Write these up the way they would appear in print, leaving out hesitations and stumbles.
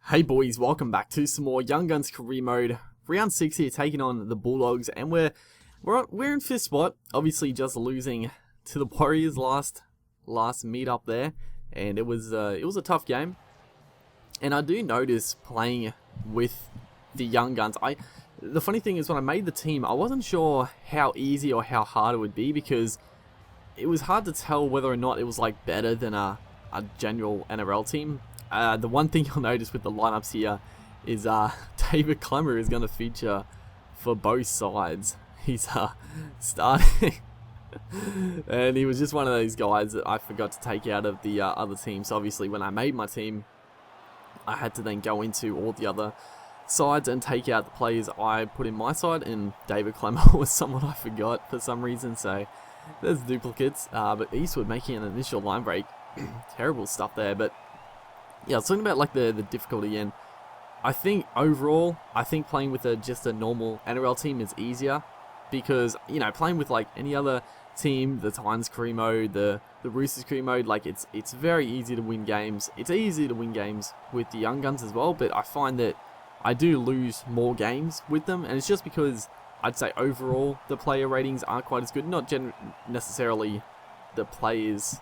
Hey boys, welcome back to some more Young Guns career mode. Round 6 here, taking on the Bulldogs, and we're in 5th spot. Obviously, just losing to the Warriors last meet up there, and it was a tough game. And I do notice playing with the Young Guns. The funny thing is, when I made the team, I wasn't sure how easy or how hard it would be, because it was hard to tell whether or not it was like better than a general NRL team. The one thing you'll notice with the lineups here is David Clemmer is going to feature for both sides. He's starting, and he was just one of those guys that I forgot to take out of the other team. So obviously, when I made my team, I had to then go into all the other sides and take out the players I put in my side, and David Clemmer was someone I forgot for some reason. So there's duplicates, but Eastwood making an initial line break. Terrible stuff there, but yeah, I was talking about like the difficulty, and I think overall, playing with just a normal NRL team is easier, because, you know, playing with like any other team, the Titans career mode, the Roosters career mode, like it's very easy to win games. It's easy to win games with the Young Guns as well, but I find that I do lose more games with them, and it's just because I'd say overall the player ratings aren't quite as good. Not necessarily the players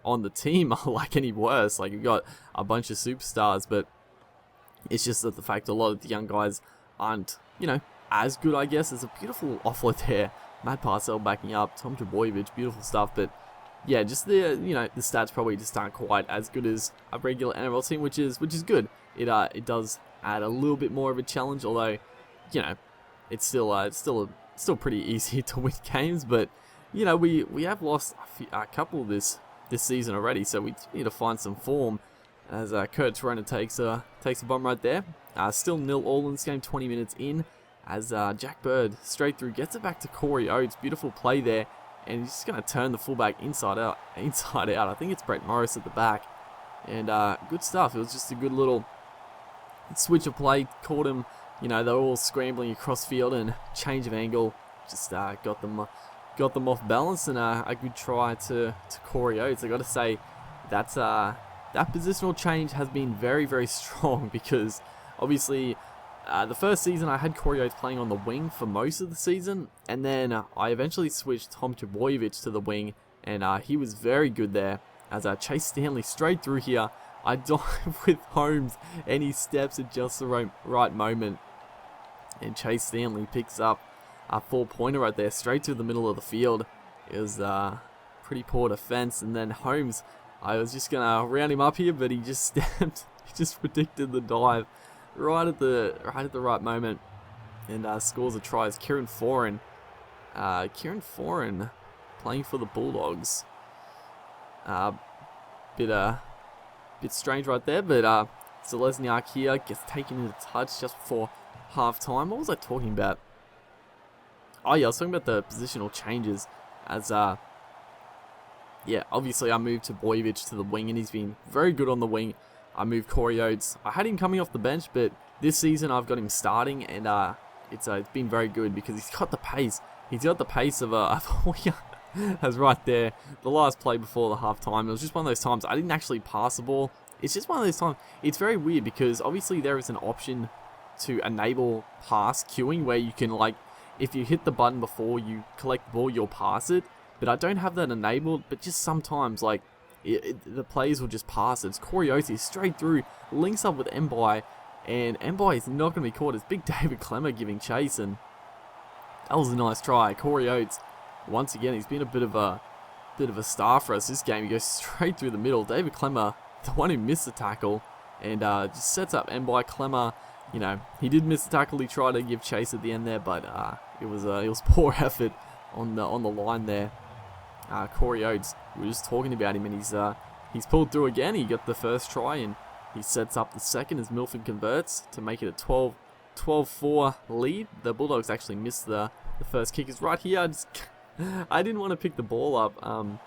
on the team are like any worse. Like, you've got a bunch of superstars, but it's just that the fact a lot of the young guys aren't, you know, as good, I guess. There's a beautiful offload there. Matt Parcell backing up, Tom Trbojevic, beautiful stuff. But yeah, just the stats probably just aren't quite as good as a regular NRL team, which is good. It does add a little bit more of a challenge, although, you know, it's still pretty easy to win games. But you know, we have lost a couple this season already, so we need to find some form. As Kurt Torona takes a bomb right there. Still 0-0 in this game, 20 minutes in. As Jack Bird straight through gets it back to Corey Oates. Beautiful play there, and he's just going to turn the fullback inside out. I think it's Brett Morris at the back, and good stuff. It was just a good little switch of play. Caught him. You know, they're all scrambling across field, and change of angle just got them off balance, and a good try to Corey Oates. I got to say, that positional change has been very, very strong, because obviously the first season I had Corey Oates playing on the wing for most of the season, and then I eventually switched Tom Trbojevic to the wing, and he was very good there. As Chase Stanley straight through here, I dive with Holmes, and he steps at just the right moment, and Chase Stanley picks up a 4-pointer right there, straight to the middle of the field. It was pretty poor defense, and then Holmes, I was just gonna round him up here, but he just stepped. He just predicted the dive right at the right moment, and scores a try. As Kieran Foran playing for the Bulldogs. Bit strange right there, but Zelezniak here gets taken into touch just before half time. What was I talking about? Oh yeah, I was talking about the positional changes. As yeah, obviously I moved to Boyevich to the wing, and he's been very good on the wing. I moved Corey Oates. I had him coming off the bench, but this season I've got him starting, and it's been very good, because he's got the pace. He's got the pace of a as right there, the last play before the half time. It was just one of those times I didn't actually pass the ball. It's just one of those times. It's very weird, because obviously there is an option to enable pass queuing, where you can, like, if you hit the button before you collect the ball, you'll pass it. But I don't have that enabled. But just sometimes, like, the players will just pass it. It's Corey Oates straight through, links up with Mbai, and Mbai is not going to be caught. It's big David Clemmer giving chase, and that was a nice try. Corey Oates, once again, he's been a bit of a star for us this game. He goes straight through the middle. David Clemmer, the one who missed the tackle, and just sets up Mbai. Clemmer, you know, he did miss the tackle. He tried to give chase at the end there, but it was poor effort on the line there. Corey Oates, we were just talking about him, and he's pulled through again. He got the first try, and he sets up the second as Milford converts to make it a 12-4 lead. The Bulldogs actually missed the first kick. Is right here. I didn't want to pick the ball up, and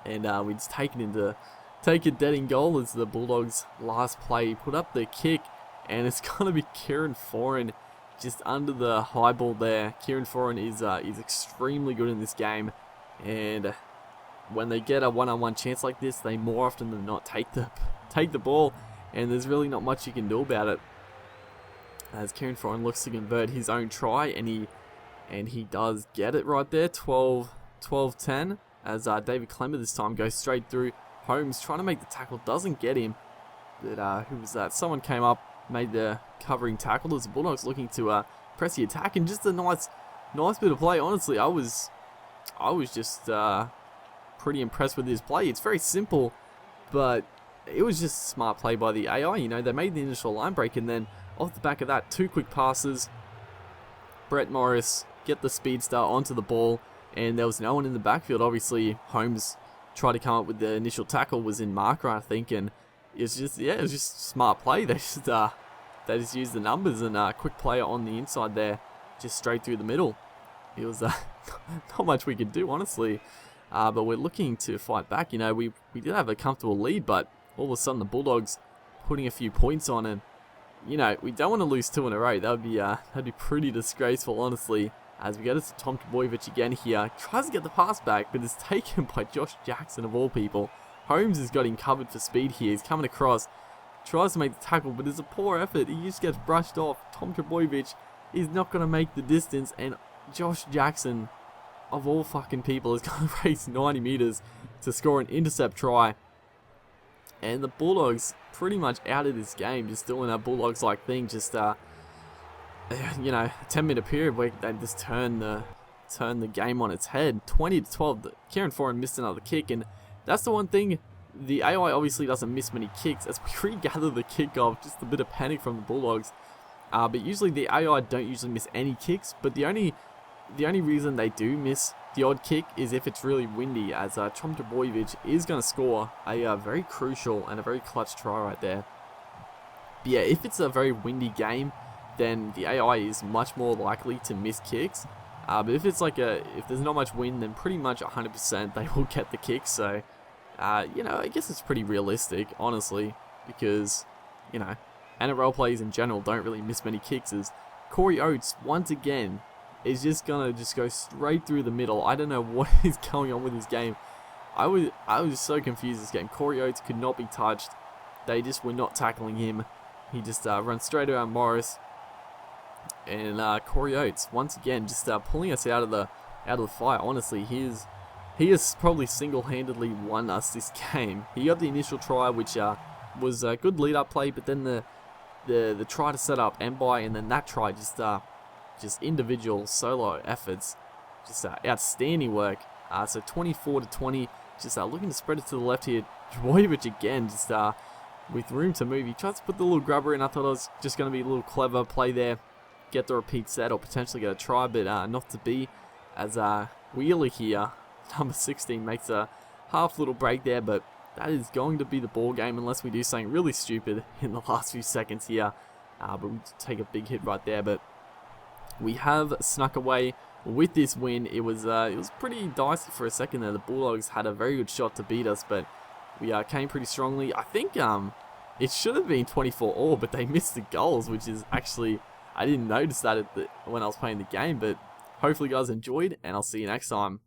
we just take it dead in goal as the Bulldogs' last play. Put up the kick, and it's gonna be Kieran Foran just under the high ball there. Kieran Foran is extremely good in this game, and when they get a one-on-one chance like this, they more often than not take the take the ball, and there's really not much you can do about it. As Kieran Foran looks to convert his own try, and he does get it right there, 12-10, as David Clemmer this time goes straight through. Holmes trying to make the tackle, doesn't get him, but who was that? Someone came up, made the covering tackle as the Bulldogs looking to press the attack, and just a nice bit of play. Honestly, I was just pretty impressed with this play. It's very simple, but it was just smart play by the AI. You know, they made the initial line break, and then off the back of that, 2 quick passes. Brett Morris get the speedster onto the ball, and there was no one in the backfield. Obviously, Holmes tried to come up with the initial tackle, was in marker, I think, and it was just smart play. They just used the numbers, and quick player on the inside there, just straight through the middle. It was not much we could do, honestly. But we're looking to fight back. You know, we did have a comfortable lead, but all of a sudden the Bulldogs putting a few points on, and you know, we don't want to lose 2 in a row. That'd be pretty disgraceful, honestly. As we get it to Tom Trbojevic again here, tries to get the pass back, but is taken by Josh Jackson of all people. Holmes has got him covered for speed here. He's coming across, tries to make the tackle, but it's a poor effort. He just gets brushed off. Tom Trbojevic is not going to make the distance, and Josh Jackson, of all fucking people, is going to race 90 meters to score an intercept try. And the Bulldogs pretty much out of this game, just doing that Bulldogs-like thing, just you know, 10-minute period where they just turn the game on its head. 20-12. Kieran Foran missed another kick, and that's the one thing. The AI obviously doesn't miss many kicks. As we regather the kickoff, just a bit of panic from the Bulldogs. But usually the AI don't usually miss any kicks. But the only reason they do miss the odd kick is if it's really windy, as Tom Trbojevic is going to score a very crucial and a very clutch try right there. But yeah, if it's a very windy game, then the AI is much more likely to miss kicks. But if it's like if there's not much wind, then pretty much 100% they will get the kicks. So, you know, I guess it's pretty realistic, honestly, because, you know, NRL players in general don't really miss many kicks. As Corey Oates, once again, is just gonna go straight through the middle. I don't know what is going on with this game. I was so confused this game. Corey Oates could not be touched. They just were not tackling him. He just runs straight around Morris. And Corey Oates, once again, just pulling us out of the fight. Honestly, he has probably single-handedly won us this game. He got the initial try, which was a good lead-up play, but then the try to set up Mbai, and then that try, just individual solo efforts, just outstanding work. So 24-20, just looking to spread it to the left here. Trbojevic again, just with room to move. He tries to put the little grubber in. I thought it was just going to be a little clever play there, get the repeat set or potentially get a try, but not to be, as Wheeler here, number 16, makes a half little break there, but that is going to be the ball game unless we do something really stupid in the last few seconds here. But we take a big hit right there, but we have snuck away with this win. It was pretty dicey for a second there. The Bulldogs had a very good shot to beat us, but we came pretty strongly. I think it should have been 24-all, but they missed the goals, which is actually, I didn't notice that when I was playing the game, but hopefully you guys enjoyed, and I'll see you next time.